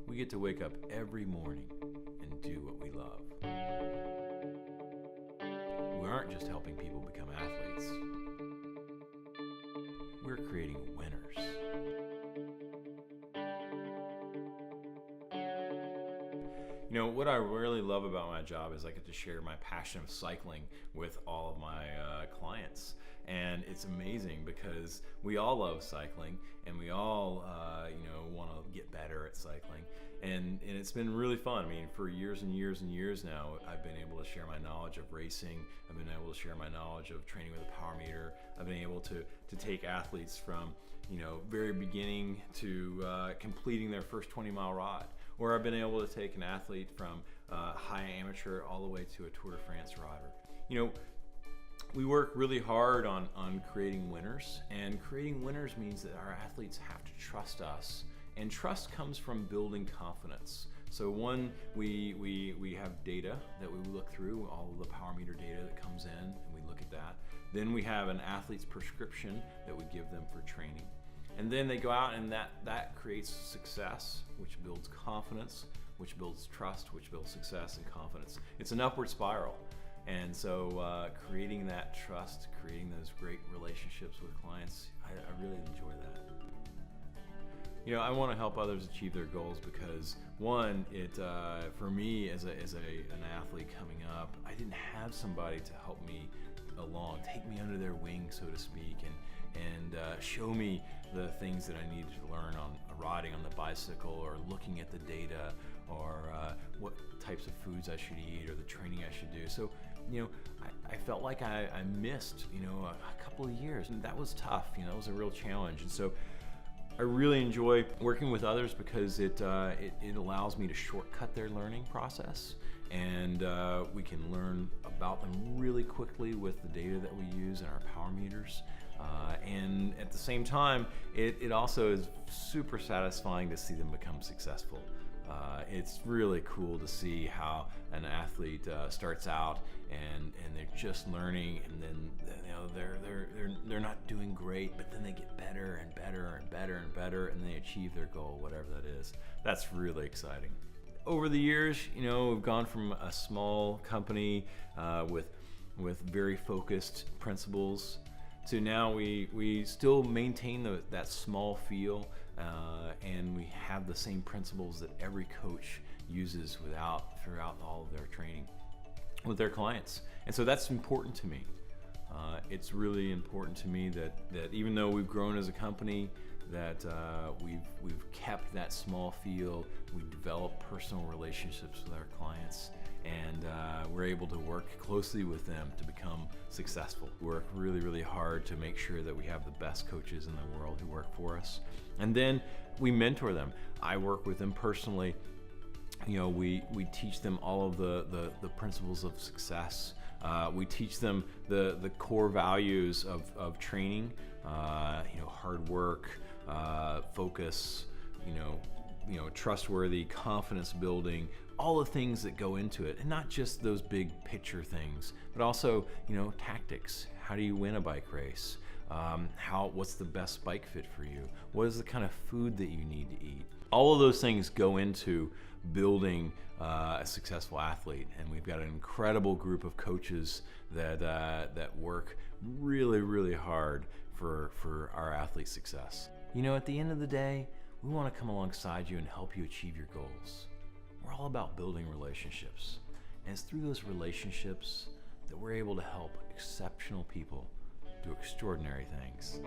We get to wake up every morning and do what we love. We aren't just helping people become athletes. We're creating winners. You know, what I really love about my job is I get to share my passion of cycling with all of my clients. And it's amazing because we all love cycling and we all, want to get better at cycling. And it's been really fun. I mean, for years and years and years now, I've been able to share my knowledge of racing. I've been able to share my knowledge of training with a power meter. I've been able to take athletes from, very beginning to completing their first 20-mile ride. Or I've been able to take an athlete from high amateur all the way to a Tour de France rider. We work really hard on creating winners, and creating winners means that our athletes have to trust us, and trust comes from building confidence. So one, we have data that we look through, all of the power meter data that comes in, and we look at that. Then we have an athlete's prescription that we give them for training. And then they go out and that creates success, which builds confidence, which builds trust, which builds success and confidence. It's an upward spiral. And so creating that trust, creating those great relationships with clients, I really enjoy that. I want to help others achieve their goals because one, for me as an athlete coming up, I didn't have somebody to help me along, take me under their wing, so to speak, and show me the things that I needed to learn on riding on the bicycle, or looking at the data, or what types of foods I should eat, or the training I should do. So, I felt like I missed, a couple of years, and that was tough. That was a real challenge. And so I really enjoy working with others because it allows me to shortcut their learning process, and we can learn about them really quickly with the data that we use in our power meters. And at the same time, it also is super satisfying to see them become successful. It's really cool to see how an athlete starts out and they're just learning, and then they're not doing great, but then they get better and better and better and better, and they achieve their goal, whatever that is. That's really exciting. Over the years, we've gone from a small company with very focused principles to now we still maintain that small feel, and we have the same principles that every coach uses throughout all of their training with their clients. And so that's important to me. It's really important to me that even though we've grown as a company, that we've kept that small feel. We develop personal relationships with our clients, and we're able to work closely with them to become successful. We work really, really hard to make sure that we have the best coaches in the world who work for us. And then we mentor them. I work with them personally. We teach them all of the principles of success. We teach them the core values of training, hard work, focus, trustworthy, confidence building, all the things that go into it, and not just those big picture things, but also, tactics. How do you win a bike race? What's the bike bike fit for you? What is the kind of food that you need to eat? All of those things go into building a successful athlete, and we've got an incredible group of coaches that work really, really hard for our athlete's success. At the end of the day, we want to come alongside you and help you achieve your goals. We're all about building relationships, and it's through those relationships that we're able to help exceptional people do extraordinary things.